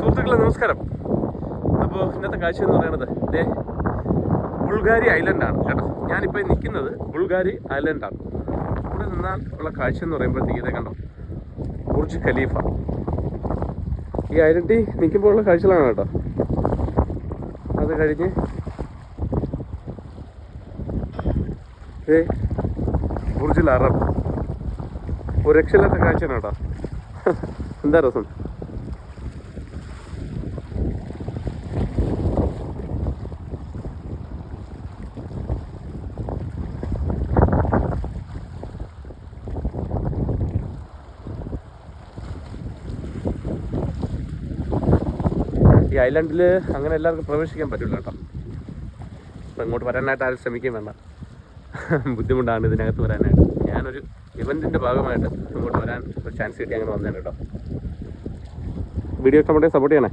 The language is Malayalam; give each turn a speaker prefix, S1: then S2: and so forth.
S1: സുഹൃത്തുക്കളെ നമസ്കാരം. അപ്പോൾ ഇന്നത്തെ കാഴ്ച എന്ന് പറയുന്നത് ബുൾഗാരി ഐലൻഡാണ് കേട്ടോ. ഞാനിപ്പോൾ നിൽക്കുന്നത് ബുൾഗാരി ഐലൻഡാണ്. ഇവിടെ നിന്നാൽ ഉള്ള കാഴ്ച എന്ന് പറയുമ്പോഴത്തേക്ക് ഇതേ കണ്ടോ, ബുർജ് ഖലീഫ. ഈ ഐലൻഡിൽ നിൽക്കുമ്പോൾ ഉള്ള കാഴ്ചകളാണ് കേട്ടോ. അത് കഴിഞ്ഞ് ബുർജുൽ അറബ്, ഒരു രക്ഷയില്ലാത്ത കാഴ്ചയാണ് കേട്ടോ. എന്താ രസം. ഈ ഐലൻഡിൽ അങ്ങനെ എല്ലാവർക്കും പ്രവേശിക്കാൻ പറ്റില്ല കേട്ടോ. അപ്പം ഇങ്ങോട്ട് വരാനായിട്ട് ആരും ശ്രമിക്കുകയും വേണ്ട, ബുദ്ധിമുട്ടാണ് ഇതിനകത്ത് വരാനായിട്ട്. ഞാനൊരു ഇവൻറ്റിൻ്റെ ഭാഗമായിട്ട് ഇങ്ങോട്ട് വരാൻ ഒരു ചാൻസ് കിട്ടി അങ്ങനെ വന്നതാണ് കേട്ടോ. വീഡിയോ ഇഷ്ടപ്പെട്ടെങ്കിൽ സപ്പോർട്ട് ചെയ്യണേ.